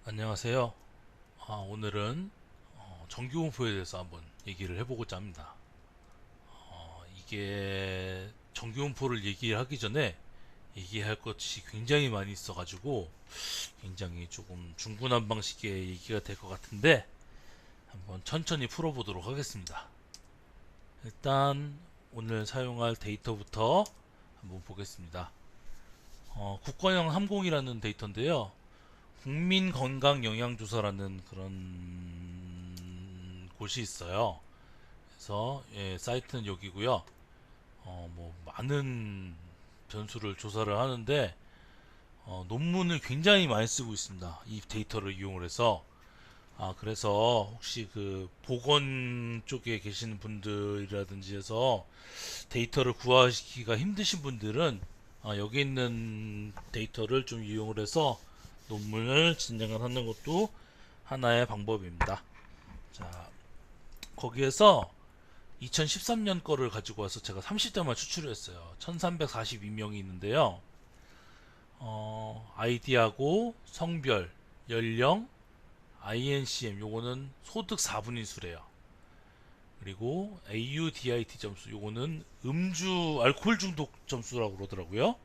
안녕하세요. 오늘은 정규분포에 대해서 한번 얘기를 해보고자 합니다. 이게 정규분포를 얘기하기 전에 얘기할 것이 굉장히 많이 있어가지고 굉장히 조금 중구난방식의 얘기가 될 것 같은데 한번 천천히 풀어보도록 하겠습니다. 일단 오늘 사용할 데이터부터 한번 보겠습니다. 국가형 함공이라는 데이터인데요. 국민건강영양조사라는 그런 곳이 있어요. 그래서 사이트는 여기고요. 뭐 많은 변수를 조사를 하는데 논문을 굉장히 많이 쓰고 있습니다. 이 데이터를 이용을 해서. 그래서 혹시 그 보건 쪽에 계시는 분들이라든지 해서 데이터를 구하기가 힘드신 분들은 여기 있는 데이터를 좀 이용을 해서 논문을 진행을 하는 것도 하나의 방법입니다. 자, 거기에서 2013년 거를 가지고 와서 제가 30대만 추출을 했어요. 1342명이 있는데요. 아이디하고 성별, 연령, INCM 요거는 소득 4분인수래요. 그리고 AUDIT 점수 요거는 음주 알코올 중독 점수라고 그러더라고요.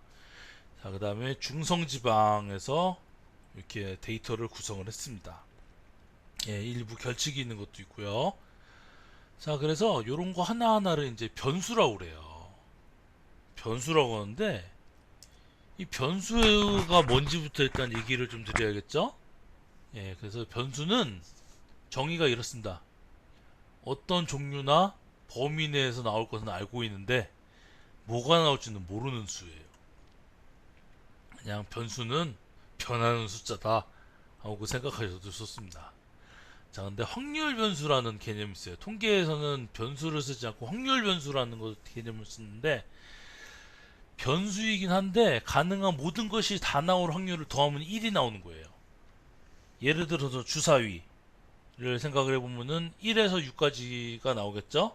자, 그 다음에 중성지방에서 이렇게 데이터를 구성을 했습니다. 일부 결칙이 있는 것도 있고요. 자, 그래서 이런 거 하나하나를 이제 변수라고 그래요. 변수라고 하는데 이 변수가 뭔지부터 일단 얘기를 좀 드려야겠죠? 그래서 변수는 정의가 이렇습니다. 어떤 종류나 범위 내에서 나올 것은 알고 있는데 뭐가 나올지는 모르는 수예요. 그냥 변수는 변하는 숫자다 하고 생각하셔도 좋습니다. 자, 근데 확률 변수라는 개념이 있어요. 통계에서는 변수를 쓰지 않고 확률 변수라는 개념을 쓰는데 변수이긴 한데 가능한 모든 것이 다 나올 확률을 더하면 1이 나오는 거예요. 예를 들어서 주사위를 생각을 해보면은 1에서 6까지가 나오겠죠?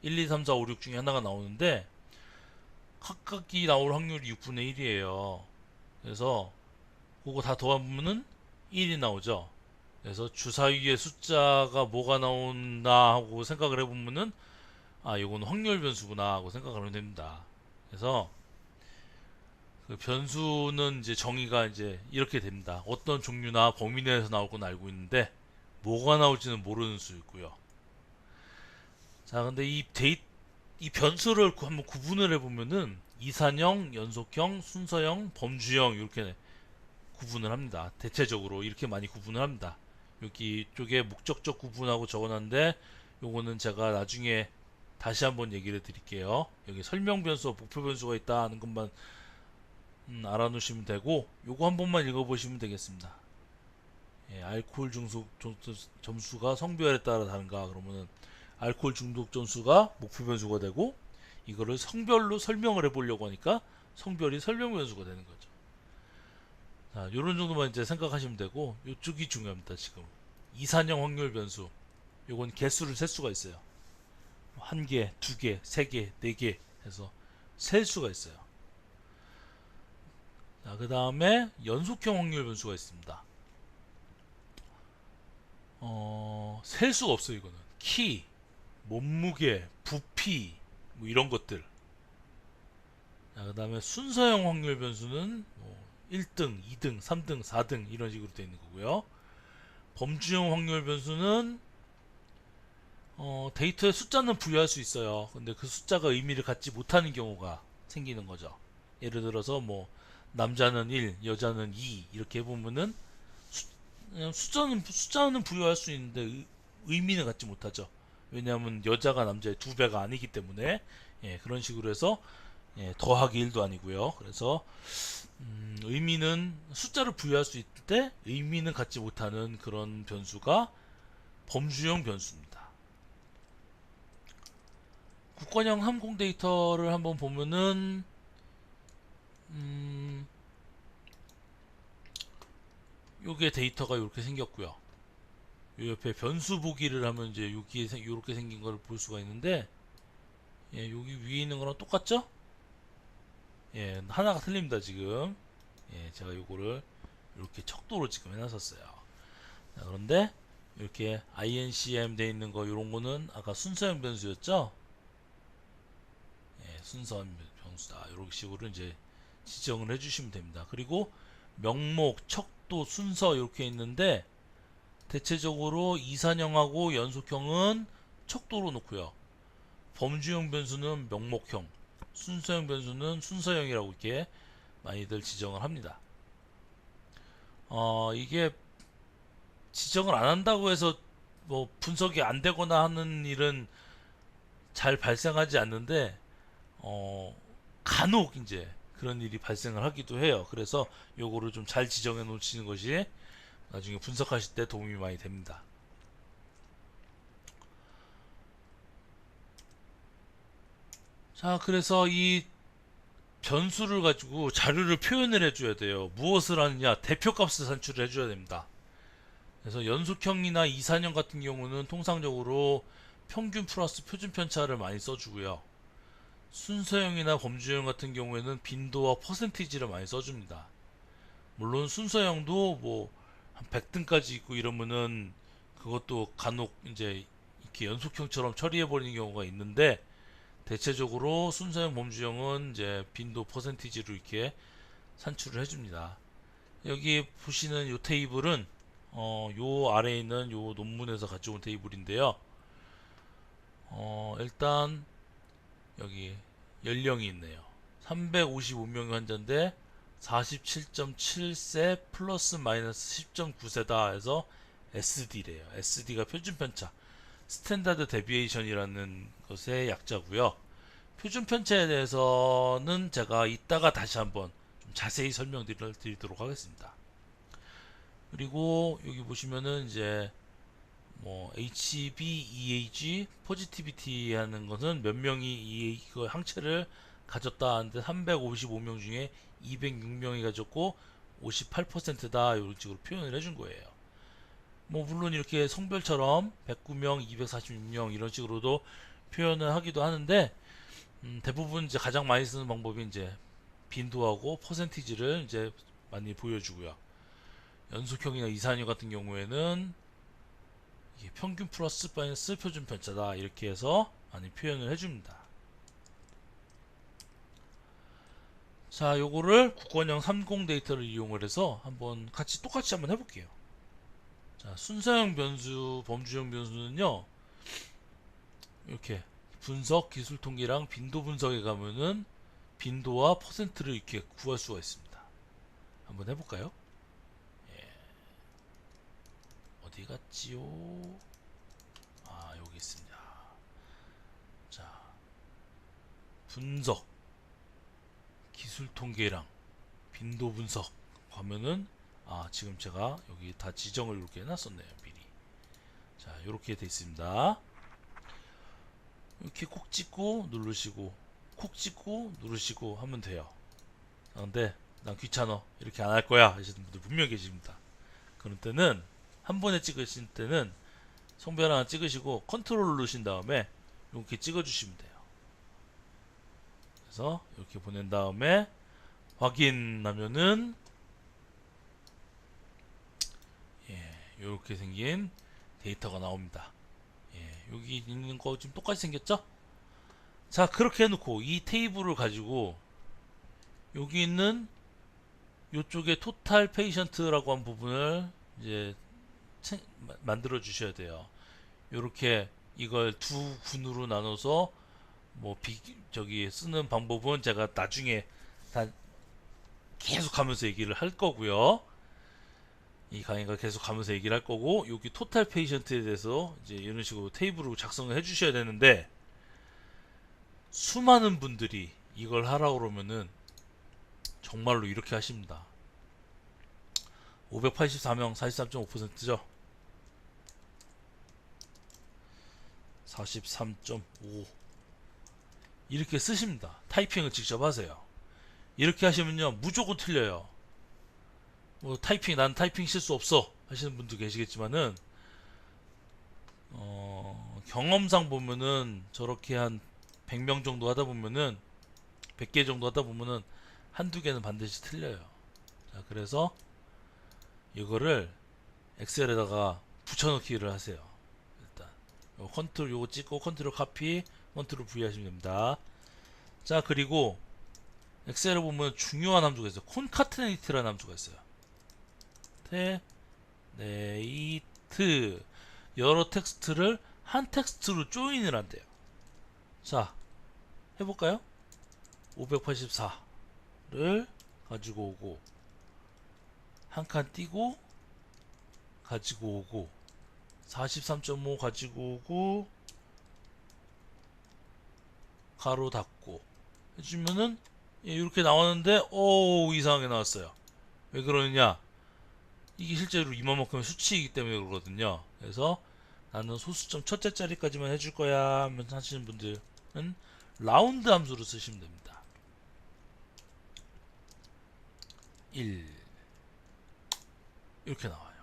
1, 2, 3, 4, 5, 6 중에 하나가 나오는데 각각이 나올 확률이 6분의 1이에요. 그래서 그거 다 더하면은 1이 나오죠. 그래서 주사위의 숫자가 뭐가 나온다 하고 생각을 해보면은 이건 확률 변수구나 하고 생각을 하면 됩니다. 그래서 그 변수는 이제 정의가 이제 이렇게 됩니다. 어떤 종류나 범위 내에서 나올 건 알고 있는데 뭐가 나올지는 모르는 수있고요. 자, 근데 이 변수를 한번 구분을 해보면은 이산형, 연속형, 순서형, 범주형 이렇게 구분을 합니다. 대체적으로 이렇게 많이 구분을 합니다. 여기 쪽에 목적적 구분하고 적어놨는데 요거는 제가 나중에 다시 한번 얘기를 드릴게요. 여기 설명 변수와 목표 변수가 있다는 것만 알아놓으시면 되고 요거 한 번만 읽어보시면 되겠습니다. 알코올 중독 점수가 성별에 따라 다른가 그러면은 알코올 중독 점수가 목표 변수가 되고 이거를 성별로 설명을 해보려고 하니까 성별이 설명 변수가 되는 거죠. 자, 요런 정도만 이제 생각하시면 되고 요쪽이 중요합니다. 지금 이산형 확률 변수 요건 개수를 셀 수가 있어요. 한 개, 두 개, 세 개, 네 개 해서 셀 수가 있어요. 자, 그 다음에 연속형 확률 변수가 있습니다. 셀 수가 없어요. 이거는 키, 몸무게, 부피 뭐 이런 것들. 자, 그 다음에 순서형 확률 변수는 뭐 1등, 2등, 3등, 4등 이런 식으로 되어 있는 거고요. 범주형 확률 변수는 데이터에 숫자는 부여할 수 있어요. 근데 그 숫자가 의미를 갖지 못하는 경우가 생기는 거죠. 예를 들어서 뭐 남자는 1, 여자는 2 이렇게 해보면은 숫자는 부여할 수 있는데 의미는 갖지 못하죠. 왜냐하면 여자가 남자의 두 배가 아니기 때문에 그런 식으로 해서 더하기 1도 아니고요. 그래서 의미는 숫자를 부여할 수 있을 때 의미는 갖지 못하는 그런 변수가 범주형 변수입니다. 국가형 항공 데이터를 한번 보면은 요게 데이터가 이렇게 생겼고요. 요 옆에 변수 보기를 하면 이제 여기에 이렇게 생긴 걸 볼 수가 있는데 여기 위에 있는 거랑 똑같죠? 하나가 틀립니다 지금. 제가 요거를 이렇게 척도로 지금 해놨었어요. 자, 그런데 이렇게 INCM 돼 있는 거 이런 거는 아까 순서형 변수였죠? 예, 순서형 변수다. 이런 식으로 이제 지정을 해주시면 됩니다. 그리고 명목, 척도, 순서 이렇게 있는데 대체적으로 이산형하고 연속형은 척도로 놓고요. 범주형 변수는 명목형, 순서형 변수는 순서형이라고 이렇게 많이들 지정을 합니다. 이게 지정을 안 한다고 해서 뭐 분석이 안 되거나 하는 일은 잘 발생하지 않는데 간혹 이제 그런 일이 발생을 하기도 해요. 그래서 요거를 좀 잘 지정해 놓으시는 것이 나중에 분석하실 때 도움이 많이 됩니다. 자, 그래서 이 변수를 가지고 자료를 표현을 해줘야 돼요. 무엇을 하느냐? 대표값을 산출을 해줘야 됩니다. 그래서 연속형이나 이산형 같은 경우는 통상적으로 평균 플러스 표준 편차를 많이 써주고요. 순서형이나 범주형 같은 경우에는 빈도와 퍼센티지를 많이 써줍니다. 물론 순서형도 뭐 한 100등까지 있고 이러면은 그것도 간혹 이제 이렇게 연속형처럼 처리해 버리는 경우가 있는데 대체적으로 순서형 범주형은 이제 빈도 퍼센티지로 이렇게 산출을 해줍니다. 여기 보시는 이 테이블은 요 아래에 있는 요 논문에서 가져온 테이블인데요. 일단 여기 연령이 있네요. 355명의 환자인데 47.7세 플러스 마이너스 10.9세다 해서 SD래요. SD가 표준 편차, 스탠다드 데비에이션이라는 것의 약자고요. 표준 편차에 대해서는 제가 이따가 다시 한번 좀 자세히 설명드리도록 하겠습니다. 그리고 여기 보시면은 이제 뭐 HBEAG 포지티비티 하는 것은 몇 명이 이 항체를 가졌다 하는데 355명 중에 206명이 가졌고 58%다 이런 식으로 표현을 해준 거예요. 뭐 물론 이렇게 성별처럼 109명, 246명 이런 식으로도 표현을 하기도 하는데 대부분 이제 가장 많이 쓰는 방법이 이제 빈도하고 퍼센티지를 이제 많이 보여주고요. 연속형이나 이산형 같은 경우에는 이게 평균 플러스 마이너스 표준 편차다 이렇게 해서 많이 표현을 해줍니다. 자, 요거를 국권형 30 데이터를 이용을 해서 한번 똑같이 한번 해볼게요. 자, 순서형 변수, 범주형 변수는요, 이렇게 분석 기술 통계랑 빈도 분석에 가면은 빈도와 퍼센트를 이렇게 구할 수가 있습니다. 한번 해볼까요? 예, 어디 갔지요? 여기 있습니다. 자, 분석 기술 통계랑 빈도 분석 하면은 지금 제가 여기 다 지정을 이렇게 해놨었네요 미리. 자, 이렇게 돼 있습니다. 이렇게 콕 찍고 누르시고 콕 찍고 누르시고 하면 돼요. 근데 난 귀찮아 이렇게 안 할 거야 하시는 분들 분명 계십니다. 그런 때는 한 번에 찍으신 때는 성별 하나 찍으시고 컨트롤 누르신 다음에 이렇게 찍어 주시면 돼요. 그래서 이렇게 보낸 다음에 확인하면은 이렇게 생긴 데이터가 나옵니다. 여기 있는 거 지금 똑같이 생겼죠? 자, 그렇게 해놓고 이 테이블을 가지고 여기 있는 이쪽에 토탈 페이션트라고 한 부분을 이제 만들어 주셔야 돼요. 이렇게 이걸 두 군으로 나눠서 뭐 저기 쓰는 방법은 제가 나중에 다 계속 하면서 얘기를 할 거고요. 이 강의가 계속 가면서 얘기를 할 거고 여기 토탈 페이션트에 대해서 이제 이런 식으로 테이블로 작성을 해 주셔야 되는데 수많은 분들이 이걸 하라고 그러면은 정말로 이렇게 하십니다. 584명 43.5%죠. 43.5 이렇게 쓰십니다. 타이핑을 직접 하세요. 이렇게 하시면요 무조건 틀려요. 뭐 난 타이핑 실수 없어 하시는 분도 계시겠지만은 경험상 보면은 저렇게 한 100명 정도 하다 보면은 100개 정도 하다 보면은 한두 개는 반드시 틀려요. 자, 그래서 이거를 엑셀에다가 붙여넣기를 하세요. 일단 컨트롤 요거 찍고 컨트롤 카피 컨트롤 V 하시면 됩니다. 자, 그리고 엑셀에 보면 중요한 함수가 있어요. 콘카테네이트라는 함수가 있어요. 네이트, 여러 텍스트를 한 텍스트로 조인을 한대요. 자, 해볼까요? 584를 가지고 오고 한 칸 띄고 가지고 오고 43.5 가지고 오고 가로 닫고 해주면은 이렇게 나왔는데 이상하게 나왔어요. 왜 그러느냐, 이게 실제로 이만큼의 수치이기 때문에 그러거든요. 그래서 나는 소수점 첫째 자리까지만 해줄 거야 하시는 분들은 라운드 함수를 쓰시면 됩니다. 1 이렇게 나와요.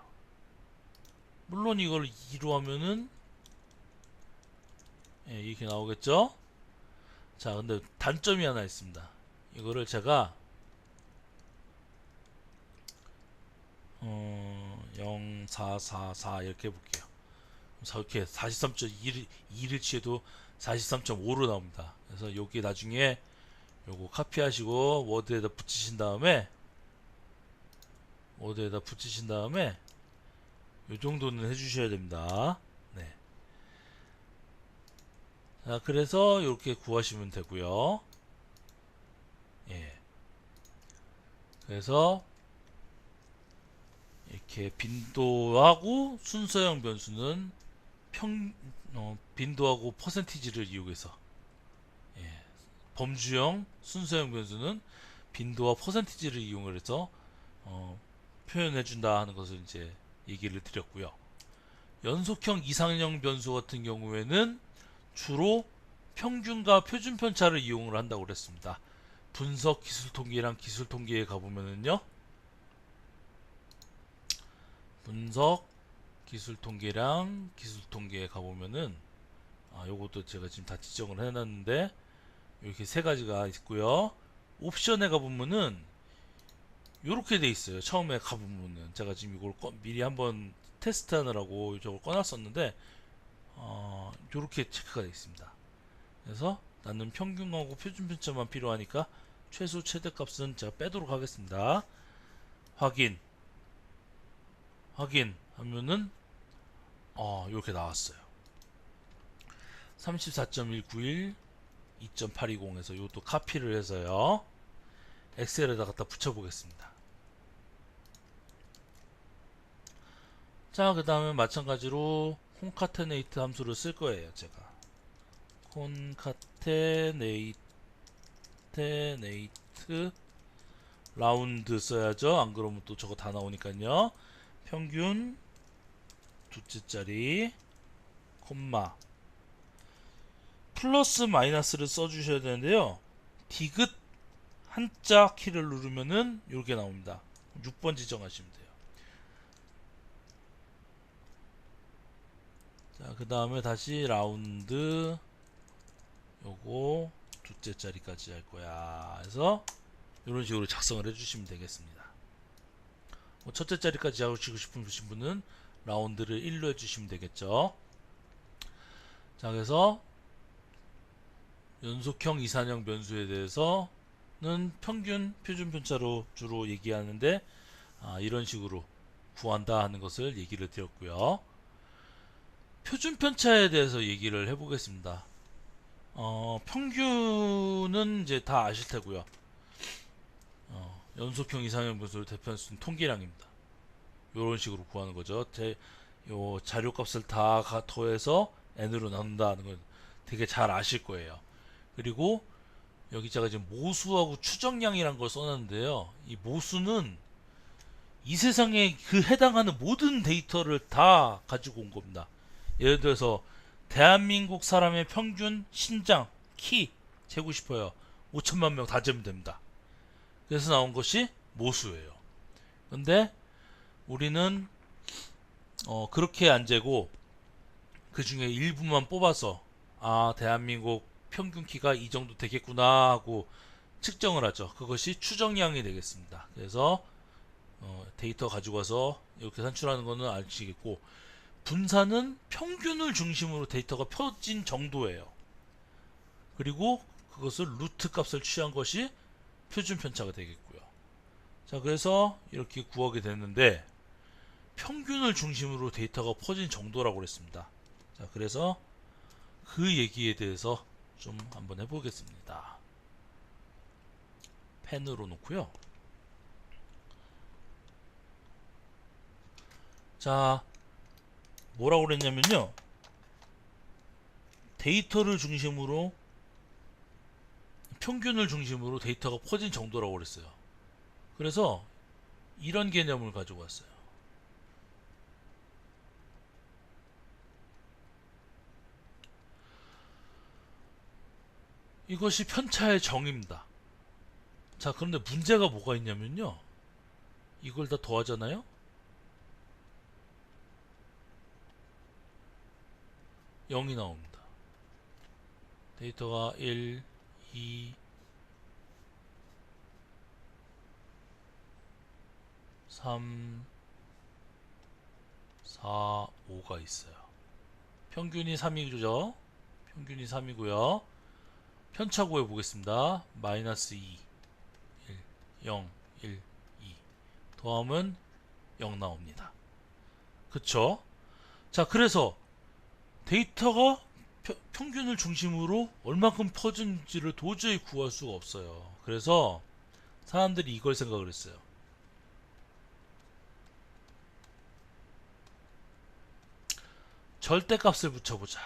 물론 이걸 2로 하면은 이렇게 나오겠죠. 자, 근데 단점이 하나 있습니다. 이거를 제가 0, 4, 4, 4 이렇게 해볼게요. 이렇게 43.2를 취해도 43.5로 나옵니다. 그래서 여기 나중에 요거 카피하시고 워드에다 붙이신 다음에 요 정도는 해주셔야 됩니다. 네. 자, 그래서 이렇게 구하시면 되고요. 예. 그래서 이렇게 빈도하고 순서형 변수는 빈도하고 퍼센티지를 이용해서, 예. 범주형 순서형 변수는 빈도와 퍼센티지를 이용해서 표현해 준다 하는 것을 이제 얘기를 드렸고요. 연속형 이상형 변수 같은 경우에는 주로 평균과 표준 편차를 이용을 한다고 그랬습니다. 분석 기술 통계랑 기술 통계에 가보면은요, 분석 기술 통계랑 기술 통계에 가보면은 요것도 제가 지금 다 지정을 해놨는데 이렇게 세 가지가 있고요. 옵션에 가보면은 요렇게 돼 있어요. 처음에 가보면은 제가 지금 이걸 미리 한번 테스트하느라고 저걸 꺼놨었는데 요렇게 체크가 되어 있습니다. 그래서 나는 평균하고 표준 편차만 필요하니까 최소 최대값은 제가 빼도록 하겠습니다. 확인 하면은 이렇게 나왔어요. 34.191 2.820에서 이것도 카피를 해서요 엑셀에다 갖다 붙여 보겠습니다. 자, 그 다음에 마찬가지로 콘카테네이트 함수를 쓸 거예요. 제가 콘카테네이트 라운드 써야죠. 안 그러면 또 저거 다 나오니까요. 평균 두째 자리 콤마 플러스 마이너스를 써주셔야 되는데요. 디귿 한자 키를 누르면은 이렇게 나옵니다. 6번 지정하시면 돼요. 자, 그 다음에 다시 라운드 요거 두째 자리까지 할 거야. 그래서 이런 식으로 작성을 해주시면 되겠습니다. 첫째 자리까지 하시고 싶으신 분은 라운드를 1로 해주시면 되겠죠. 자, 그래서 연속형 이산형 변수에 대해서는 평균 표준 편차로 주로 얘기하는데 이런 식으로 구한다 하는 것을 얘기를 드렸고요. 표준 편차에 대해서 얘기를 해보겠습니다. 평균은 이제 다 아실 테고요. 연속형 이상형 변수를 대표할 수 있는 통계량입니다. 이런 식으로 구하는 거죠. 요 자료값을 다 더해서 n으로 나눈다는 건 되게 잘 아실 거예요. 그리고 여기 제가 지금 모수하고 추정량이란 걸 써놨는데요. 이 모수는 이 세상에 그 해당하는 모든 데이터를 다 가지고 온 겁니다. 예를 들어서 대한민국 사람의 평균 신장 키 재고 싶어요. 5천만 명 다 재면 됩니다. 그래서 나온 것이 모수예요. 근데 우리는 그렇게 안 재고 그 중에 일부만 뽑아서 대한민국 평균 키가 이 정도 되겠구나 하고 측정을 하죠. 그것이 추정량이 되겠습니다. 그래서 데이터 가지고 와서 이렇게 산출하는 거는 아시겠고, 분산은 평균을 중심으로 데이터가 펴진 정도예요. 그리고 그것을 루트 값을 취한 것이 표준 편차가 되겠고요. 자, 그래서 이렇게 구하게 됐는데, 평균을 중심으로 데이터가 퍼진 정도라고 그랬습니다. 자, 그래서 그 얘기에 대해서 좀 한번 해보겠습니다. 펜으로 놓고요. 자, 뭐라고 그랬냐면요, 데이터를 중심으로, 평균을 중심으로 데이터가 퍼진 정도라고 그랬어요. 그래서 이런 개념을 가지고 왔어요. 이것이 편차의 정의입니다. 자, 그런데 문제가 뭐가 있냐면요, 이걸 다 더하잖아요. 0이 나옵니다. 데이터가 1, 2, 3, 4, 5가 있어요. 평균이 3이죠. 평균이 3이고요. 편차 구해 보겠습니다. 마이너스 2, 1, 0, 1, 2. 더하면 0 나옵니다. 그쵸? 자, 그래서 데이터가 평균을 중심으로 얼마큼 퍼진지를 도저히 구할 수가 없어요. 그래서 사람들이 이걸 생각을 했어요. 절대값을 붙여보자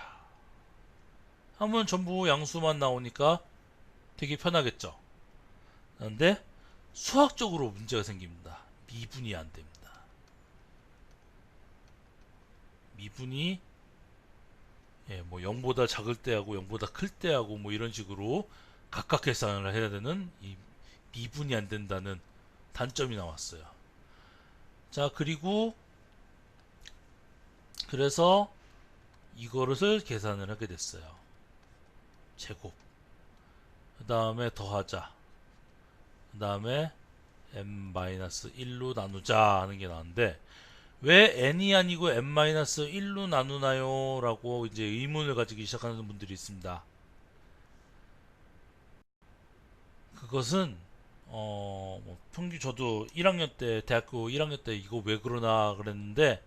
하면 전부 양수만 나오니까 되게 편하겠죠. 그런데 수학적으로 문제가 생깁니다. 미분이 안 됩니다. 미분이 뭐 0보다 작을 때 하고 0보다 클 때 하고 뭐 이런 식으로 각각 계산을 해야 되는 이 미분이 안 된다는 단점이 나왔어요. 자, 그리고 그래서 이거를 계산을 하게 됐어요. 제곱, 그 다음에 더하자, 그 다음에 n-1로 나누자 하는 게 나왔는데, 왜 n이 아니고 n-1로 나누나요? 라고 이제 의문을 가지기 시작하는 분들이 있습니다. 그것은 뭐 평균 저도 1학년 때, 대학교 1학년 때 이거 왜 그러나 그랬는데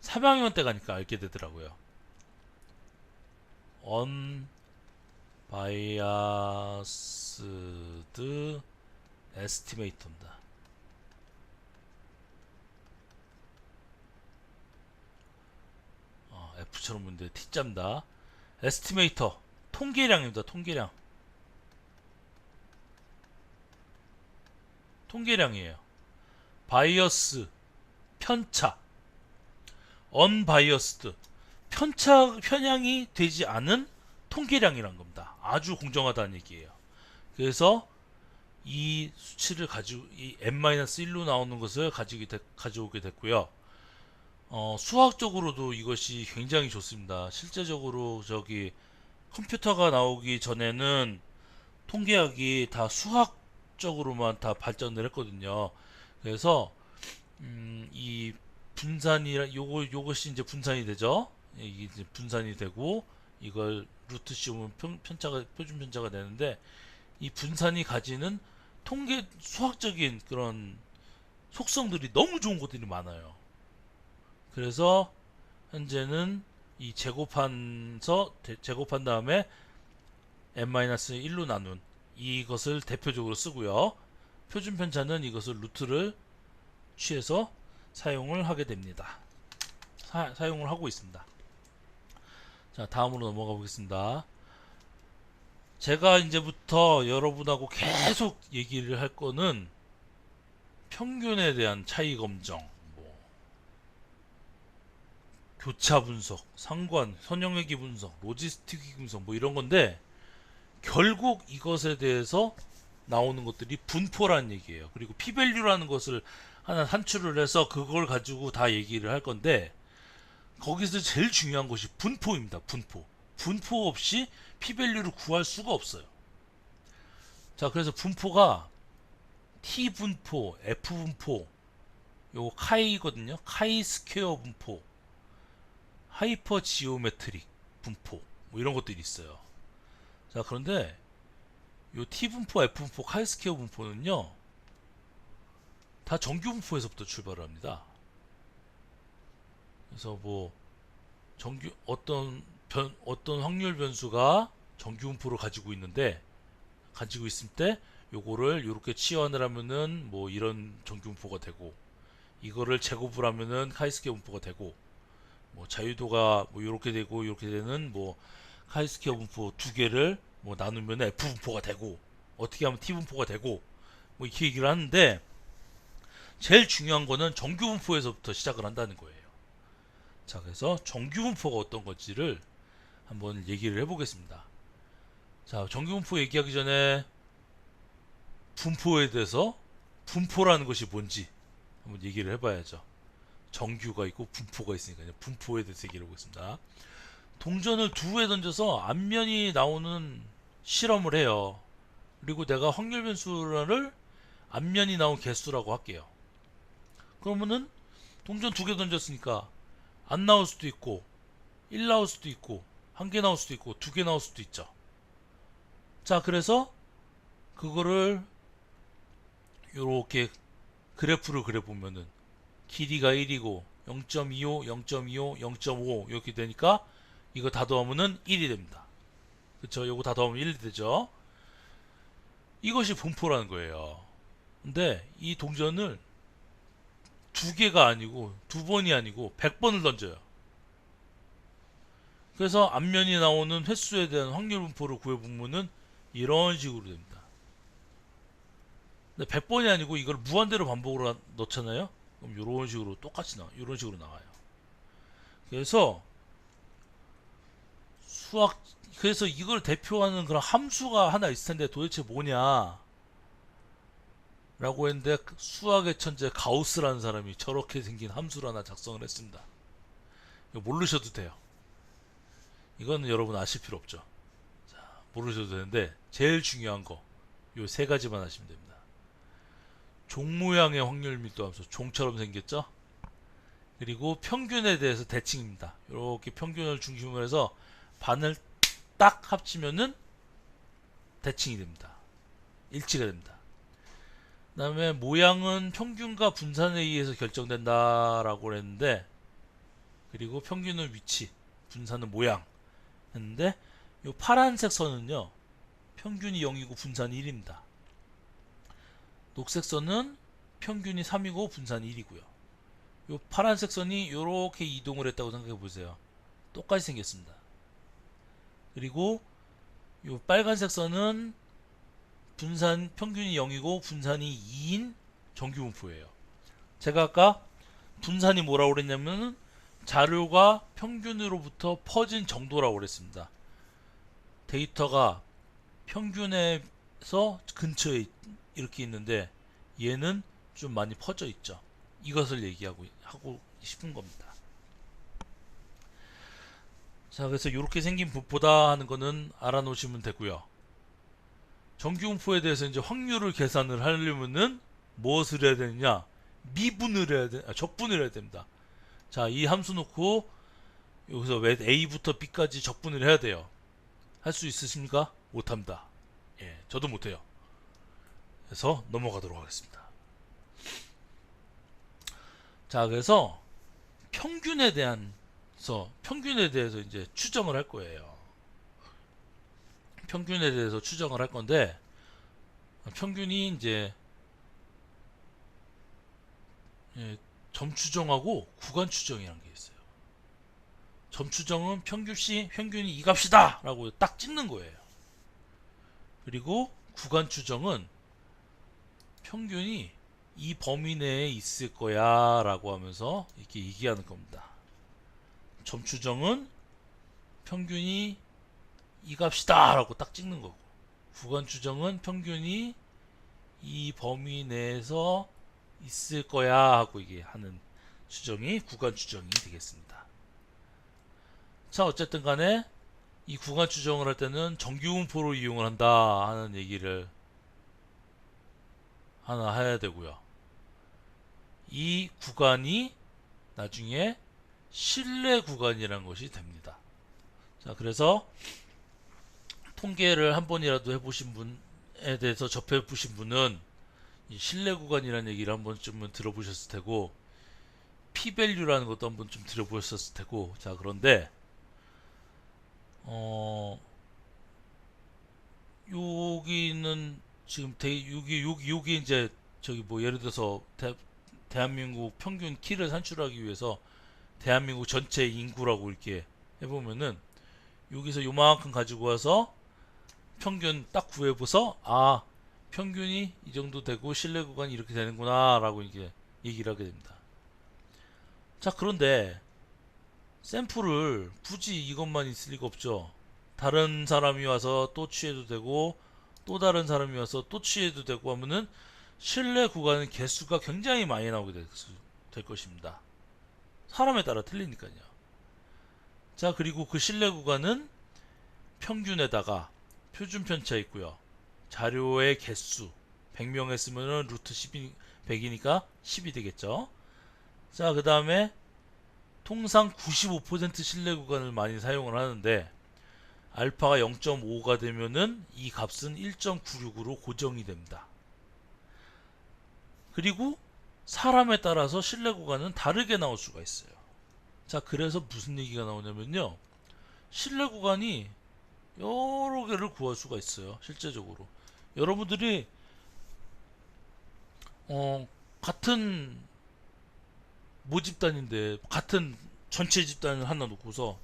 3학년 때 가니까 알게 되더라고요. unbiased estimate입니다. F처럼 보는데 T자입니다. 에스티메이터, 통계량입니다. 통계량이에요. 바이어스, 편차, 언바이어스드, 편향이 되지 않은 통계량이란 겁니다. 아주 공정하다는 얘기예요. 그래서 이 수치를 가지고 이 n-1로 나오는 것을 가져오게 됐고요. 수학적으로도 이것이 굉장히 좋습니다. 실제적으로 저기 컴퓨터가 나오기 전에는 통계학이 다 수학적으로만 다 발전을 했거든요. 그래서 이 분산이 요것이 이제 분산이 되죠. 이게 이제 분산이 되고 이걸 루트 씌우면 표준 편차가 되는데, 이 분산이 가지는 통계 수학적인 그런 속성들이 너무 좋은 것들이 많아요. 그래서 현재는 이 제곱한 다음에 n-1로 나눈 이것을 대표적으로 쓰고요. 표준 편차는 이것을 루트를 취해서 사용을 하게 됩니다. 사용을 하고 있습니다. 자, 다음으로 넘어가 보겠습니다. 제가 이제부터 여러분하고 계속 얘기를 할 거는 평균에 대한 차이 검정, 뭐 교차 분석, 상관, 선형외기 분석, 로지스틱 분석 뭐 이런 건데, 결국 이것에 대해서 나오는 것들이 분포라는 얘기예요. 그리고 p-value라는 것을 하나 산출을 해서 그걸 가지고 다 얘기를 할 건데, 거기서 제일 중요한 것이 분포입니다. 분포 없이 p-value를 구할 수가 없어요. 자, 그래서 분포가 T분포, F분포, 요거 카이거든요. 카이 스퀘어 분포, 하이퍼 지오메트릭 분포, 뭐 이런 것들이 있어요. 자, 그런데 요 T 분포, F 분포, 카이 스퀘어 분포는요, 다 정규 분포에서부터 출발을 합니다. 그래서 뭐 정규 어떤 확률 변수가 정규 분포를 가지고 있을 때 요거를 이렇게 치환을 하면은 뭐 이런 정규 분포가 되고, 이거를 제곱을 하면은 카이스퀘어 분포가 되고, 뭐 자유도가 뭐 이렇게 되고 이렇게 되는 뭐 카이스퀘어 분포 두 개를 뭐 나누면 F 분포가 되고, 어떻게 하면 T 분포가 되고, 뭐 이렇게 얘기를 하는데, 제일 중요한 거는 정규 분포에서부터 시작을 한다는 거예요. 자, 그래서 정규 분포가 어떤 건지를 한번 얘기를 해보겠습니다. 자, 정규 분포 얘기하기 전에 분포에 대해서, 분포라는 것이 뭔지 한번 얘기를 해봐야죠. 정규가 있고 분포가 있으니까요. 분포에 대해서 얘기를 해보겠습니다. 동전을 두 회 던져서 앞면이 나오는 실험을 해요. 그리고 내가 확률 변수를 앞면이 나온 개수라고 할게요. 그러면은 동전 두 개 던졌으니까 안 나올 수도 있고, 1 나올 수도 있고, 한 개 나올 수도 있고, 두 개 나올 수도 있죠. 자, 그래서 그거를 요렇게 그래프를 그려보면은 길이가 1이고 0.25, 0.25, 0.5 이렇게 되니까 이거 다 더하면은 1이 됩니다. 그쵸? 요거 다 더하면 1이 되죠. 이것이 분포라는 거예요. 근데 이 동전을 두 개가 아니고 두 번이 아니고 100번을 던져요. 그래서 앞면이 나오는 횟수에 대한 확률 분포를 구해보면은 이런 식으로 됩니다. 근데 100번이 아니고 이걸 무한대로 반복으로 넣잖아요. 그럼 이런 식으로 똑같이 이런 식으로 나와요. 그래서 그래서 이걸 대표하는 그런 함수가 하나 있을 텐데 도대체 뭐냐? 라고 했는데, 수학의 천재 가우스라는 사람이 저렇게 생긴 함수를 하나 작성을 했습니다. 이거 모르셔도 돼요. 이거는 여러분 아실 필요 없죠. 자, 모르셔도 되는데 제일 중요한 거 요 세 가지만 하시면 됩니다. 종 모양의 확률 밀도 함수, 종처럼 생겼죠? 그리고 평균에 대해서 대칭입니다. 이렇게 평균을 중심으로 해서 반을 딱 합치면은 대칭이 됩니다. 일치가 됩니다. 그 다음에 모양은 평균과 분산에 의해서 결정된다라고 했는데, 그리고 평균은 위치, 분산은 모양 했는데, 이 파란색 선은요, 평균이 0이고 분산이 1입니다. 녹색 선은 평균이 3이고 분산이 1이고요. 이 파란색 선이 이렇게 이동을 했다고 생각해 보세요. 똑같이 생겼습니다. 그리고 이 빨간색 선은 평균이 0이고 분산이 2인 정규분포예요. 제가 아까 분산이 뭐라고 그랬냐면 자료가 평균으로부터 퍼진 정도라고 그랬습니다. 데이터가 평균에서 근처에 이렇게 있는데 얘는 좀 많이 퍼져 있죠. 이것을 하고 싶은 겁니다. 자, 그래서 이렇게 생긴 분포다 하는 거는 알아놓으시면 되고요. 정규분포에 대해서 이제 확률을 계산을 하려면은 무엇을 해야 되느냐? 적분을 해야 됩니다. 자, 이 함수 놓고 여기서 왜 A부터 B까지 적분을 해야 돼요. 할 수 있으십니까? 못합니다. 예, 저도 못해요. 그래서 넘어가도록 하겠습니다. 자, 그래서 평균에 대해서 이제 추정을 할 거예요. 평균에 대해서 추정을 할 건데, 평균이 이제 점 추정하고 구간 추정이라는 게 있어요. 점 추정은 평균이 이 값이다 라고 딱 찍는 거예요. 그리고 구간 추정은 평균이 이 범위 내에 있을 거야 라고 하면서 이렇게 얘기하는 겁니다. 점 추정은 평균이 이 값이다 라고 딱 찍는 거고, 구간 추정은 평균이 이 범위 내에서 있을 거야 하고 이게 하는 추정이 구간 추정이 되겠습니다. 자, 어쨌든 간에 이 구간 추정을 할 때는 정규분포를 이용을 한다 하는 얘기를 하나 해야 되고요. 이 구간이 나중에 신뢰 구간이라는 것이 됩니다. 자, 그래서 통계를 한 번이라도 해보신 분에 대해서 접해보신 분은 이 신뢰 구간이라는 얘기를 한 번쯤은 들어보셨을 테고, P밸류라는 것도 한 번쯤 들어보셨을 테고. 자, 그런데 여기는 지금 여기 이제 저기 뭐 예를 들어서 대한민국 평균 키를 산출하기 위해서 대한민국 전체 인구라고 이렇게 해보면은, 여기서 요만큼 가지고 와서 평균 딱 구해보서, 아, 평균이 이 정도 되고 신뢰 구간이 이렇게 되는구나 라고 이게 얘기를 하게 됩니다. 자, 그런데 샘플을 굳이 이것만 있을 리가 없죠. 다른 사람이 와서 또 취해도 되고, 또 다른 사람이 와서 또 취해도 되고 하면은 신뢰 구간의 개수가 굉장히 많이 나오게 될 것입니다. 사람에 따라 틀리니까요. 자, 그리고 그 신뢰 구간은 평균에다가 표준 편차 있고요. 자료의 개수 100명 했으면 루트 10이 100이니까 10이 되겠죠. 자, 그 다음에 통상 95% 신뢰 구간을 많이 사용을 하는데, 알파가 0.5가 되면은 이 값은 1.96으로 고정이 됩니다. 그리고 사람에 따라서 신뢰 구간은 다르게 나올 수가 있어요. 자, 그래서 무슨 얘기가 나오냐면요, 신뢰 구간이 여러 개를 구할 수가 있어요. 실제적으로 여러분들이 같은 모집단인데 같은 전체 집단을 하나 놓고서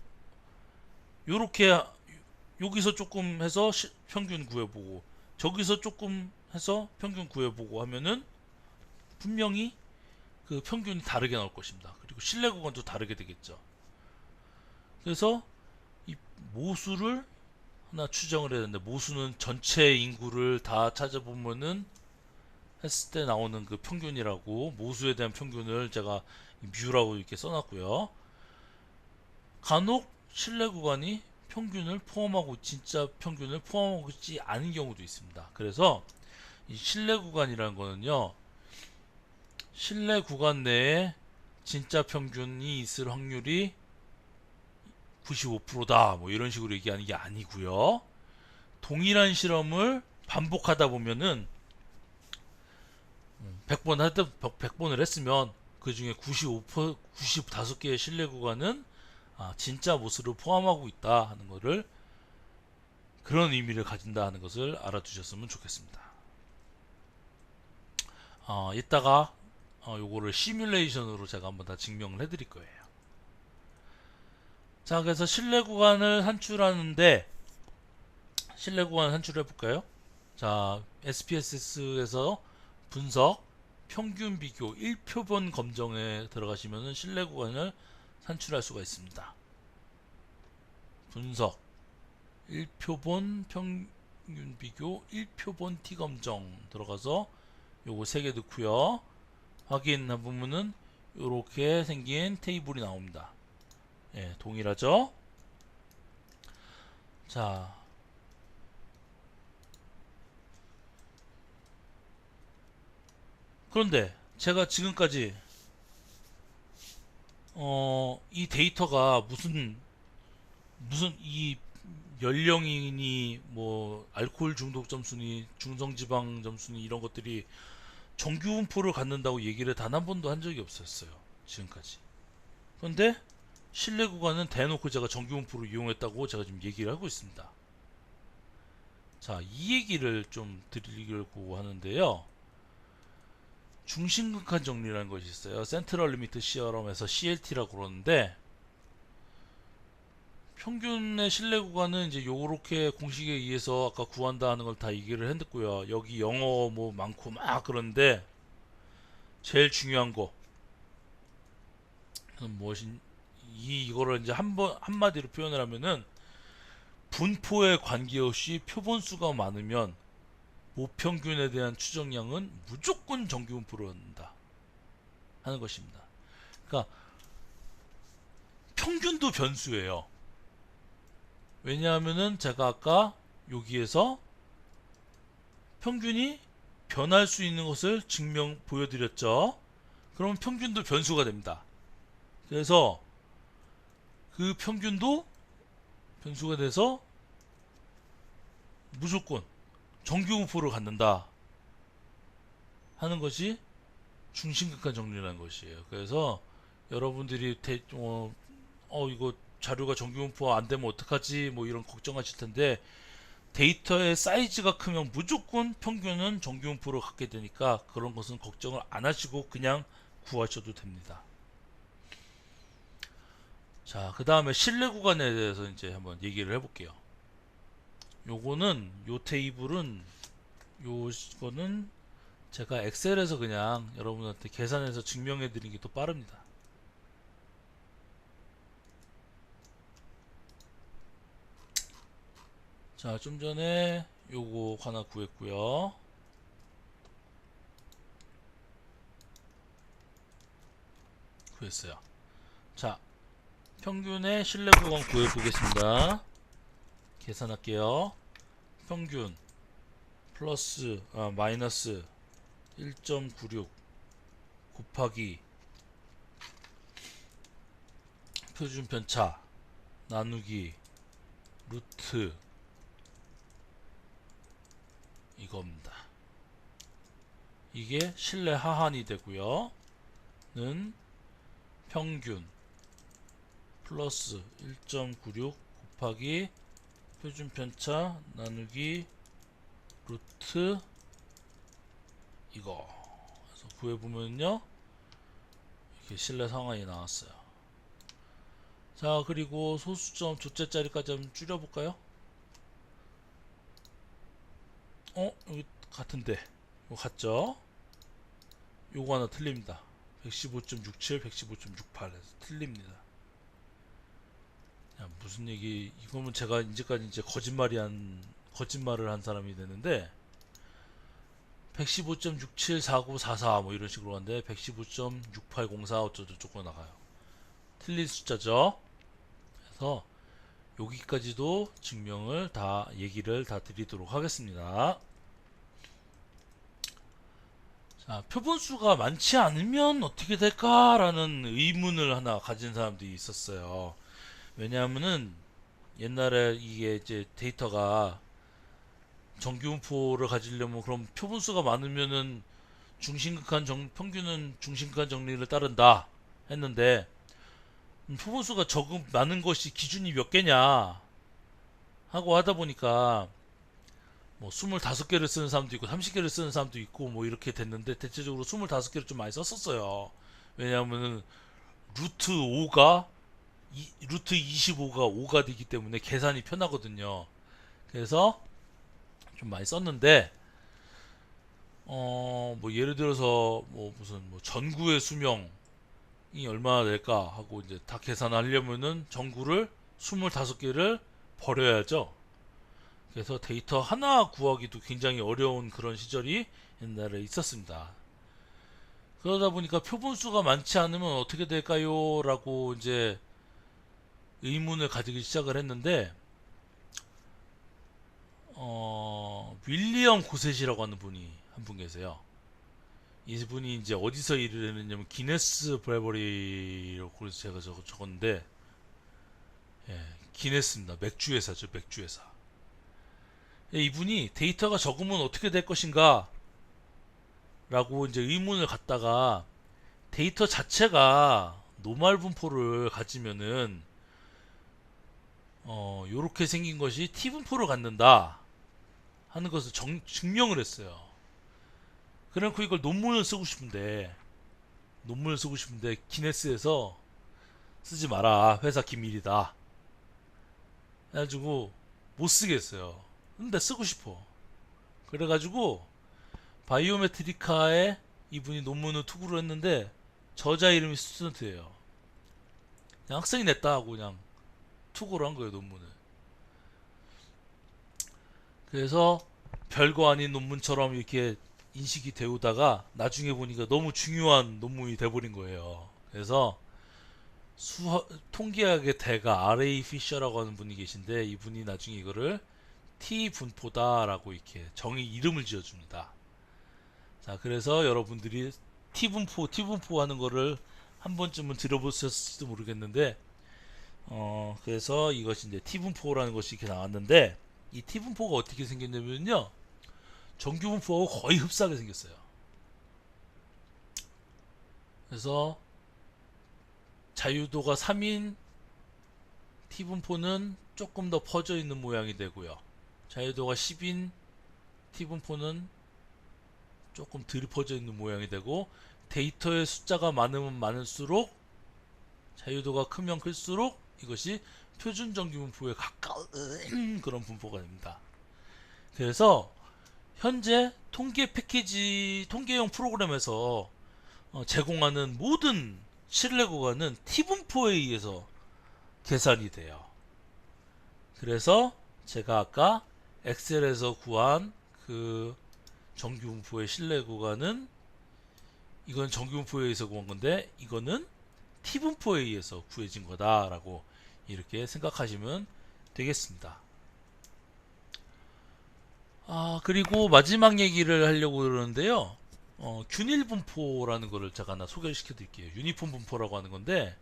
요렇게 여기서 조금 해서 평균 구해보고, 저기서 조금 해서 평균 구해보고 하면은 분명히 그 평균이 다르게 나올 것입니다. 그리고 신뢰 구간도 다르게 되겠죠. 그래서 이 모수를 하나 추정을 해야 되는데, 모수는 전체 인구를 다 찾아보면은 했을 때 나오는 그 평균이라고, 모수에 대한 평균을 제가 뮤라고 이렇게 써놨고요. 간혹 신뢰 구간이 평균을 포함하고, 진짜 평균을 포함하고 있지 않은 경우도 있습니다. 그래서 이 신뢰 구간이라는 거는요, 신뢰 구간 내에 진짜 평균이 있을 확률이 95%다 뭐 이런 식으로 얘기하는 게 아니고요. 동일한 실험을 반복하다 보면은 100번을 했으면 그 중에 95개의 신뢰 구간은 진짜 모습을 포함하고 있다 하는 것을, 그런 의미를 가진다 하는 것을 알아두셨으면 좋겠습니다. 이따가 요거를 시뮬레이션으로 제가 한번 다 증명을 해드릴 거예요. 자, 그래서 신뢰 구간을 산출하는데, 신뢰 구간 산출해 볼까요? 자, SPSS에서 분석, 평균 비교, 1표본 검정에 들어가시면 신뢰 구간을 산출할 수가 있습니다. 분석, 1표본 평균 비교, 1표본 T 검정 들어가서 요거 3개 넣고요. 확인해 보면은 요렇게 생긴 테이블이 나옵니다. 예, 동일하죠? 자, 그런데 제가 지금까지 이 데이터가 무슨 이 연령이니 뭐 알코올 중독 점수니 중성지방 점수니 이런 것들이 정규분포를 갖는다고 얘기를 단 한 번도 한 적이 없었어요, 지금까지. 그런데 신뢰 구간은 대놓고 제가 정규분포를 이용했다고 제가 지금 얘기를 하고 있습니다. 자, 이 얘기를 좀 드리려고 하는데요, 중심극한 정리라는 것이 있어요. 센트럴 리미트 시어럼에서 CLT라고 그러는데, 평균의 신뢰 구간은 이제 요렇게 공식에 의해서 아까 구한다 하는 걸 다 얘기를 했고요. 여기 영어 뭐 많고 막 그런데, 제일 중요한 거 무엇인, 이거를 이제 한마디로 표현을 하면은, 분포에 관계없이 표본수가 많으면 모평균에 대한 추정량은 무조건 정규분포로 얻는다 하는 것입니다. 그러니까 평균도 변수예요. 왜냐하면은 제가 아까 여기에서 평균이 변할 수 있는 것을 보여드렸죠. 그럼 평균도 변수가 됩니다. 그래서 그 평균도 변수가 돼서 무조건 정규분포를 갖는다 하는 것이 중심각한 정리라는 것이에요. 그래서 여러분들이 이거 자료가 정규분포 안 되면 어떡하지 뭐 이런 걱정하실 텐데, 데이터의 사이즈가 크면 무조건 평균은 정규분포로 갖게 되니까 그런 것은 걱정을 안 하시고 그냥 구하셔도 됩니다. 자, 그 다음에 신뢰 구간에 대해서 이제 한번 얘기를 해볼게요. 요 테이블은, 요거는 제가 엑셀에서 그냥 여러분한테 계산해서 증명해 드리는 게 더 빠릅니다. 자, 좀 전에 요거 하나 구했고요. 구했어요. 자, 평균의 신뢰 구간 구해 보겠습니다. 계산할게요. 평균 마이너스 1.96 곱하기 표준 편차 나누기 루트 이겁니다. 이게 신뢰 하한이 되고요. 는 평균 플러스 1.96 곱하기 표준 편차 나누기 루트 이거. 그래서 구해보면요, 이렇게 신뢰 상한이 나왔어요. 자, 그리고 소수점 조째 자리까지 한번 줄여볼까요? 여기 같은데 이거 같죠? 요거 하나 틀립니다. 115.67, 115.68에서 틀립니다. 야, 무슨 얘기, 이거면 제가 이제까지 이제 거짓말을 한 사람이 되는데, 115.674944 뭐 이런 식으로 하는데 115.6804 어쩌고저쩌고 나가요. 틀린 숫자죠. 그래서 여기까지도 증명을 얘기를 다 드리도록 하겠습니다. 자, 표본수가 많지 않으면 어떻게 될까라는 의문을 하나 가진 사람들이 있었어요. 왜냐하면은 옛날에 이게 이제 데이터가 정규분포를 가지려면 그럼 표본수가 많으면은 평균은 중심각한 정리를 따른다 했는데, 표본수가 많은 것이 기준이 몇 개냐 하고 하다 보니까 뭐 25개를 쓰는 사람도 있고 30개를 쓰는 사람도 있고 뭐 이렇게 됐는데, 대체적으로 25개를 좀 많이 썼었어요. 왜냐하면은 루트 5가 루트 25가 5가 되기 때문에 계산이 편하거든요. 그래서 좀 많이 썼는데, 뭐 예를 들어서 뭐 무슨 뭐 전구의 수명이 얼마나 될까 하고 이제 다 계산하려면은 전구를 25개를 버려야죠. 그래서 데이터 하나 구하기도 굉장히 어려운 그런 시절이 옛날에 있었습니다. 그러다 보니까 표본수가 많지 않으면 어떻게 될까요? 라고 이제 의문을 가지기 시작을 했는데, 윌리엄 고셋이라고 하는 분이 한 분 계세요. 이분이 이제 어디서 일을 했느냐면 기네스 브레버리라고, 그래서 제가 적었는데, 예, 기네스입니다. 맥주 회사죠, 맥주 회사. 예, 이분이 데이터가 적으면 어떻게 될 것인가 라고 이제 의문을 갖다가, 데이터 자체가 노말 분포를 가지면은 요렇게 생긴 것이 T 분포를 갖는다 하는 것을 증명을 했어요. 그래놓고 이걸 논문을 쓰고 싶은데 기네스에서 쓰지 마라, 회사 기밀이다 해가지고 못 쓰겠어요. 근데 쓰고 싶어. 그래가지고 바이오메트리카에 이분이 논문을 투구를 했는데, 저자 이름이 스튜던트예요. 그냥 학생이 냈다 하고 그냥 투구를 한 거예요, 논문을. 그래서 별거 아닌 논문처럼 이렇게 인식이 되오다가 나중에 보니까 너무 중요한 논문이 돼버린 거예요. 그래서 통계학의 대가 R.A. 피셔라고 하는 분이 계신데, 이분이 나중에 이거를 T 분포다라고 이렇게 이름을 지어줍니다. 자, 그래서 여러분들이 T분포 하는 거를 한 번쯤은 들어보셨을지도 모르겠는데, 그래서 이것이 이제 T분포라는 것이 이렇게 나왔는데, 이 T분포가 어떻게 생겼냐면요, 정규분포하고 거의 흡사하게 생겼어요. 그래서 자유도가 3인 T분포는 조금 더 퍼져 있는 모양이 되고요. 자유도가 10인 T분포는 조금 덜 퍼져 있는 모양이 되고, 데이터의 숫자가 많으면 많을수록, 자유도가 크면 클수록 이것이 표준 정규분포에 가까운 그런 분포가 됩니다. 그래서 현재 통계용 프로그램에서 제공하는 모든 신뢰 구간은 T분포에 의해서 계산이 돼요. 그래서 제가 아까 엑셀에서 구한 그 정규분포의 신뢰 구간은, 이건 정규분포에 의해서 구한 건데 이거는 T분포에 의해서 구해진 거다라고 이렇게 생각하시면 되겠습니다. 그리고 마지막 얘기를 하려고 그러는데요. 균일 분포라는 거를 제가 하나 소개시켜 드릴게요. 유니폼 분포라고 하는 건데,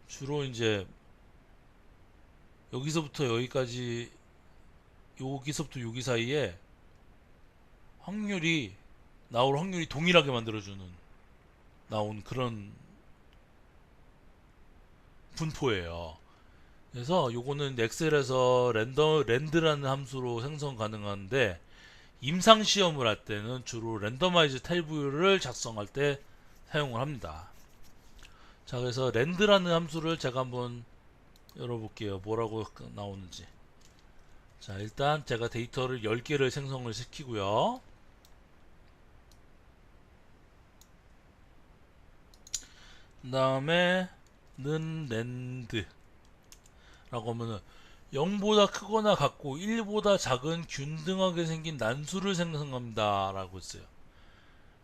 주로 이제 여기서부터 여기까지, 여기서부터 여기 사이에 나올 확률이 동일하게 만들어주는, 나온 그런 분포예요. 그래서 요거는 엑셀에서 랜드라는 함수로 생성 가능한데, 임상 시험을 할 때는 주로 랜더마이즈 텔뷰를 작성할 때 사용을 합니다. 자, 그래서 랜드라는 함수를 제가 한번 열어볼게요. 뭐라고 나오는지. 자, 일단 제가 데이터를 10개를 생성을 시키고요. 그 다음에 는 랜드라고 하면은 0보다 크거나 같고 1보다 작은 균등하게 생긴 난수를 생성합니다 라고 했어요.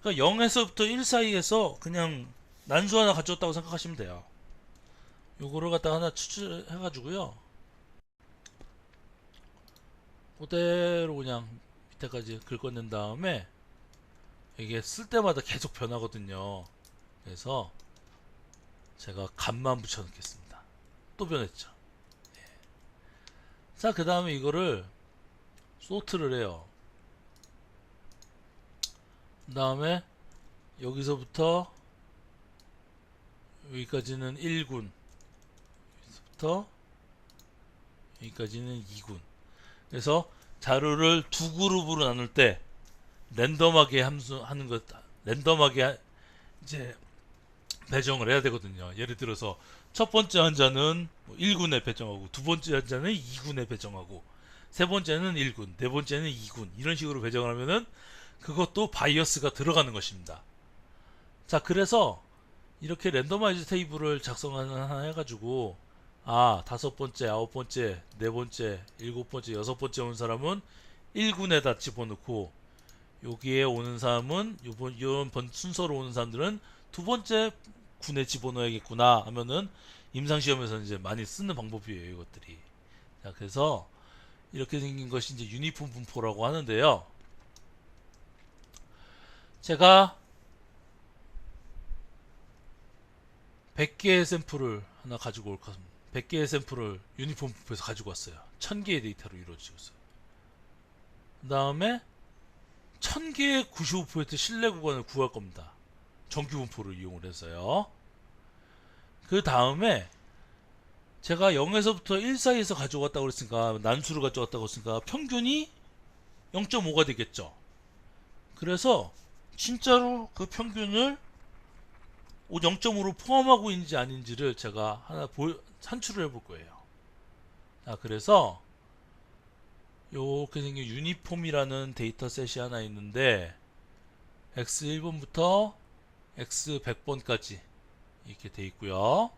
그러니까 0에서부터 1 사이에서 그냥 난수 하나 가져왔다고 생각하시면 돼요. 요거를 갖다가 하나 추출해 가지고요, 그대로 그냥 밑에까지 긁어낸 다음에, 이게 쓸 때마다 계속 변하거든요. 그래서 제가 값만 붙여 넣겠습니다. 또 변했죠. 자, 그 다음에 이거를 소트를 해요. 그 다음에 여기서부터 여기까지는 1군, 여기서부터 여기까지는 2군. 그래서 자료를 두 그룹으로 나눌 때 랜덤하게 하는 것, 랜덤하게 이제 배정을 해야 되거든요. 예를 들어서 첫 번째 환자는 1군에 배정하고, 두 번째 환자는 2군에 배정하고, 세 번째는 1군, 네 번째는 2군, 이런 식으로 배정을 하면은 그것도 바이어스가 들어가는 것입니다. 자, 그래서 이렇게 랜더마이즈 테이블을 하나 해가지고, 다섯 번째, 아홉 번째, 네 번째, 일곱 번째, 여섯 번째 온 사람은 1군에다 집어넣고, 여기에 오는 사람은 이번 순서로 오는 사람들은 두 번째 군에 집어넣어야겠구나 하면은, 임상시험에서는 이제 많이 쓰는 방법이에요, 이것들이. 자, 그래서 이렇게 생긴 것이 이제 유니폼 분포라고 하는데요. 제가 100개의 샘플을 하나 가지고 올 겁니다. 100개의 샘플을 유니폼 분포에서 가지고 왔어요. 1000개의 데이터로 이루어지고 있어요. 그 다음에 1000개의 95% 신뢰 구간을 구할 겁니다. 정규 분포를 이용을 해서요. 그 다음에 제가 0에서부터 1 사이에서 가져왔다고 그랬으니까, 난수를 가져왔다고 했으니까 평균이 0.5가 되겠죠. 그래서 진짜로 그 평균을 0.5로 포함하고 있는지 아닌지를 제가 하나 산출을 해볼 거예요. 자, 그래서 이렇게 생긴 유니폼이라는 데이터셋이 하나 있는데, x1번부터 x100번까지 이렇게 돼 있고요.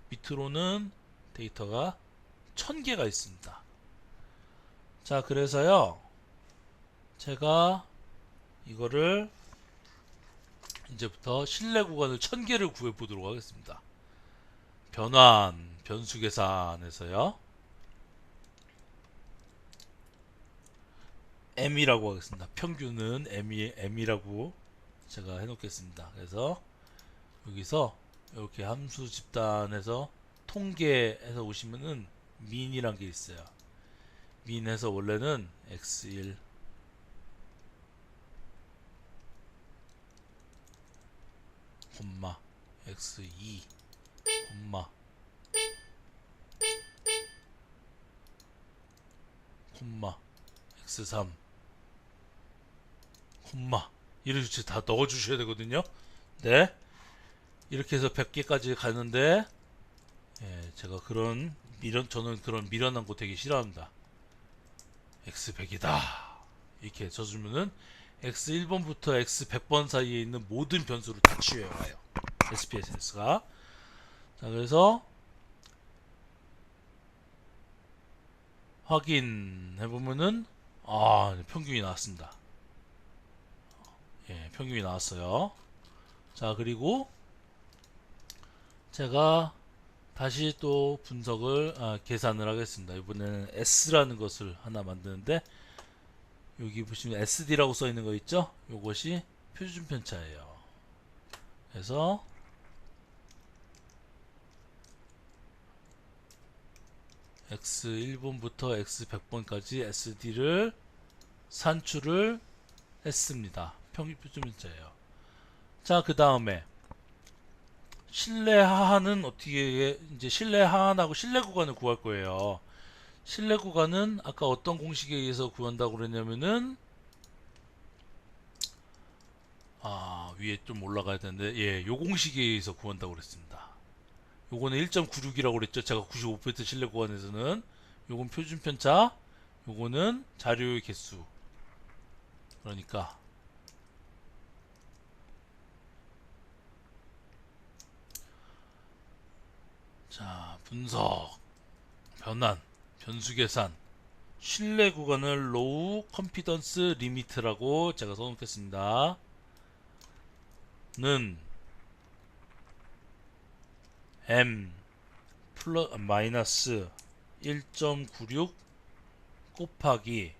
밑으로는 데이터가 1000개가 있습니다. 자, 그래서요, 제가 이거를 이제부터 신뢰 구간을 1000개를 구해 보도록 하겠습니다. 변수 계산에서요, m이라고 하겠습니다. 평균은 m이라고 제가 해놓겠습니다. 그래서 여기서 이렇게 함수 집단에서 통계에서 오시면은 민이란 게 있어요. 민에서 원래는 x1 콤마 x2 콤마 콤마 x3 콤마 이렇게 다 넣어 주셔야 되거든요. 네, 이렇게 해서 100개까지 가는데, 예, 제가 저는 그런 미련한 거 되게 싫어합니다. x100이다 이렇게 쳐주면은 x1번부터 x100번 사이에 있는 모든 변수를 다 취해와요, SPSS가. 자, 그래서 확인해보면은 평균이 나왔습니다. 예, 평균이 나왔어요. 자, 그리고 제가 다시 또 계산을 하겠습니다. 이번에는 S라는 것을 하나 만드는데, 여기 보시면 SD라고 써 있는 거 있죠? 이것이 표준 편차예요. 그래서 X1번부터 X100번까지 SD를 산출을 했습니다. 평균 표준 편차예요. 자, 그 다음에 실내 하한은 어떻게, 이제 실내 하한하고 실내 구간을 구할 거예요. 실내 구간은 아까 어떤 공식에 의해서 구한다고 그랬냐면은, 위에 좀 올라가야 되는데, 예, 요 공식에 의해서 구한다고 그랬습니다. 요거는 1.96이라고 그랬죠. 제가 95% 실내 구간에서는. 요건 표준 편차, 요거는 자료의 개수. 그러니까 자, 분석, 변환, 변수 계산, 신뢰 구간을 로우 컨피던스 리미트라고 제가 써놓겠습니다. 는 m 마이너스 1.96 곱하기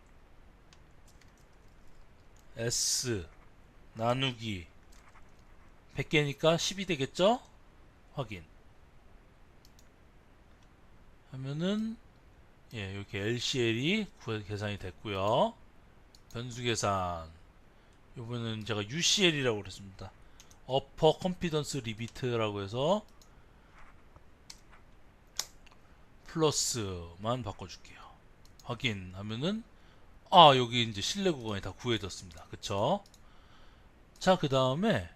s 나누기 100개니까 10이 되겠죠? 확인 하면은, 예, 이렇게 LCL이 계산이 됐고요. 변수 계산, 이번에는 제가 UCL이라고 그랬습니다. 어퍼 컨피던스 리미트라고 해서 플러스만 바꿔줄게요. 확인하면은, 여기 이제 실내 구간이 다 구해졌습니다. 그쵸? 자, 그 다음에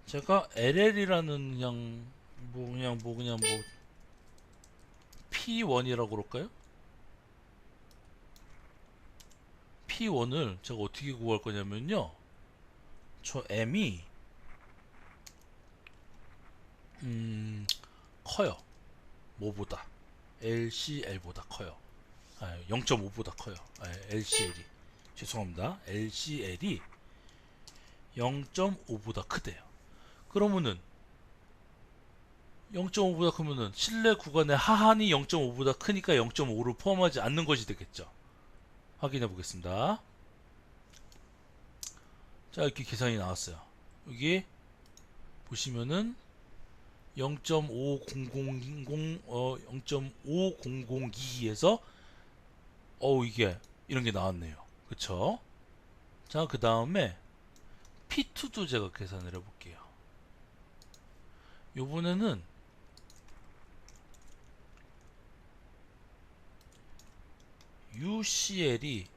제가 LL이라는 그냥 P1이라고 그럴까요? P1을 제가 어떻게 구할 거냐면요, 저 M이 커요. 뭐보다 LCL보다 커요. 0.5보다 커요. LCL이, 죄송합니다, LCL이 0.5보다 크대요. 그러면은 0.5보다 크면은 실내 구간의 하한이 0.5보다 크니까 0.5를 포함하지 않는 것이 되겠죠. 확인해 보겠습니다. 자, 이렇게 계산이 나왔어요. 여기 보시면은 0.5002에서 이게 이런 게 나왔네요. 그쵸? 자, 그 다음에 P2도 제가 계산을 해볼게요. 요번에는 UCL이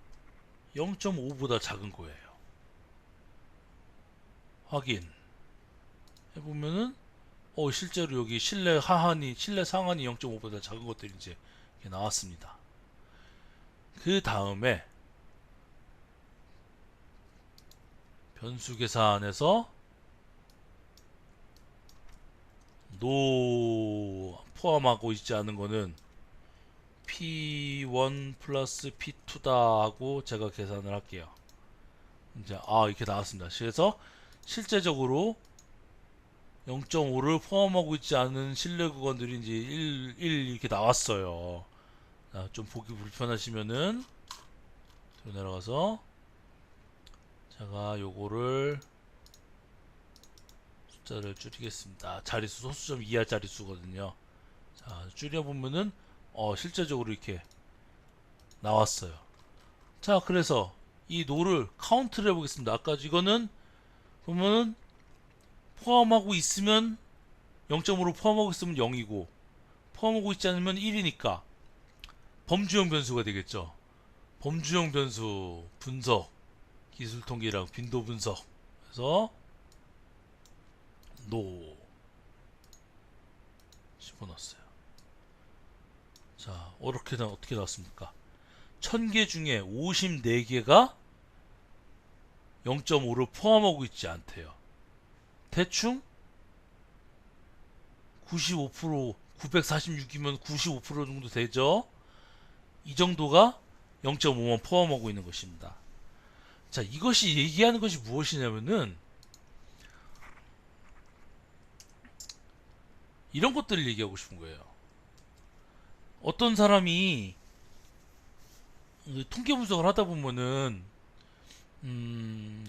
0.5보다 작은 거예요. 확인 해보면은 실제로 여기 실내 상한이 0.5보다 작은 것들이 이제 이렇게 나왔습니다. 그 다음에 변수 계산에서 노 포함하고 있지 않은 거는 P1 플러스 P2다 하고 제가 계산을 할게요. 이제 이렇게 나왔습니다. 그래서 실제적으로 0.5를 포함하고 있지 않은 실내 구간들이 이제 1 이렇게 나왔어요. 자, 좀 보기 불편하시면은 더 내려가서 제가 요거를 숫자를 줄이겠습니다. 자릿수 소수점 이하 자릿수거든요. 자, 줄여보면은 실제적으로 이렇게 나왔어요. 자, 그래서 이 노를 카운트를 해보겠습니다. 아까 이거는 보면은 포함하고 있으면 0.5로 포함하고 있으면 0이고 포함하고 있지 않으면 1이니까 범주형 변수가 되겠죠. 범주형 변수 분석 기술 통계랑 빈도 분석. 그래서 노 집어넣었어요. 자, 어떻게 나왔습니까? 1000개 중에 54개가 0.5를 포함하고 있지 않대요. 대충 95%, 946이면 95% 정도 되죠? 이 정도가 0.5만 포함하고 있는 것입니다. 자, 이것이 얘기하는 것이 무엇이냐면은 이런 것들을 얘기하고 싶은 거예요. 어떤 사람이 통계 분석을 하다 보면은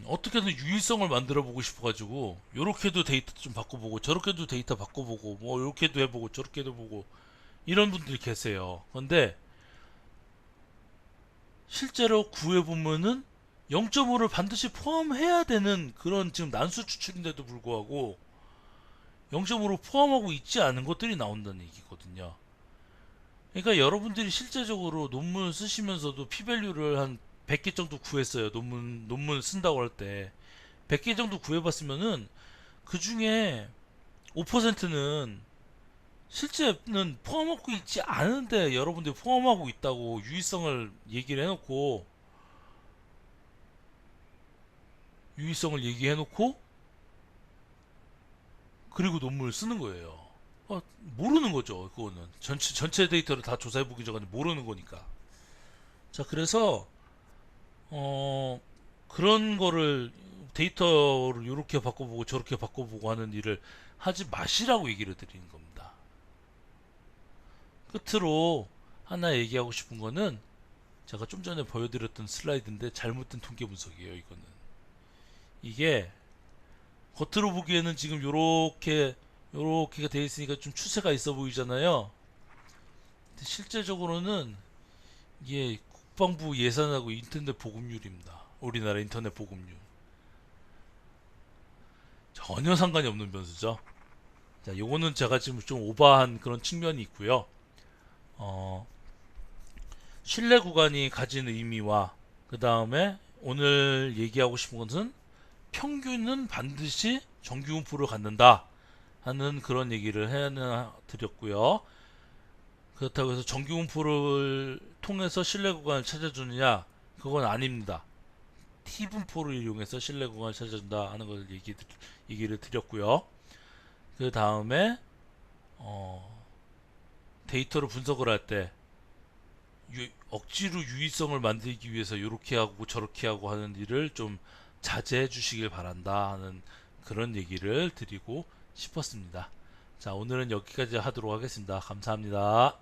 어떻게든 유일성을 만들어 보고 싶어가지고 요렇게도 데이터 좀 바꿔보고 저렇게도 데이터 바꿔보고 뭐 요렇게도 해보고 저렇게도 보고 이런 분들이 계세요. 근데 실제로 구해보면은 0.5를 반드시 포함해야 되는 그런 지금 난수 추출인데도 불구하고 0.5로 포함하고 있지 않은 것들이 나온다는 얘기거든요. 그러니까 여러분들이 실제적으로 논문 쓰시면서도 p-value를 한 100개 정도 구했어요. 논문 쓴다고 할 때 100개 정도 구해봤으면은 그 중에 5%는 실제는 포함하고 있지 않은데 여러분들이 포함하고 있다고 유의성을 얘기를 해놓고 그리고 논문을 쓰는 거예요. 모르는 거죠. 그거는 전체 데이터를 다 조사해보기 전에 모르는 거니까. 자, 그래서 그런 거를 데이터를 이렇게 바꿔보고 저렇게 바꿔보고 하는 일을 하지 마시라고 얘기를 드리는 겁니다. 끝으로 하나 얘기하고 싶은 거는 제가 좀 전에 보여드렸던 슬라이드인데 잘못된 통계 분석이에요. 이거는 이게 겉으로 보기에는 지금 요렇게가 되어 있으니까 좀 추세가 있어 보이잖아요. 근데 실제적으로는 이게 국방부 예산하고 인터넷 보급률입니다. 우리나라 인터넷 보급률 전혀 상관이 없는 변수죠. 자, 요거는 제가 지금 좀 오버한 그런 측면이 있고요. 신뢰 구간이 가진 의미와 그 다음에 오늘 얘기하고 싶은 것은 평균은 반드시 정규분포를 갖는다 하는 그런 얘기를 해드렸고요. 그렇다고 해서 정규분포를 통해서 신뢰 구간을 찾아주느냐, 그건 아닙니다. T분포를 이용해서 신뢰 구간을 찾아준다 하는 것을 얘기를 드렸고요. 그 다음에 데이터를 분석을 할 때 억지로 유의성을 만들기 위해서 이렇게 하고 저렇게 하고 하는 일을 좀 자제해 주시길 바란다 하는 그런 얘기를 드리고 싶었습니다. 자, 오늘은 여기까지 하도록 하겠습니다. 감사합니다.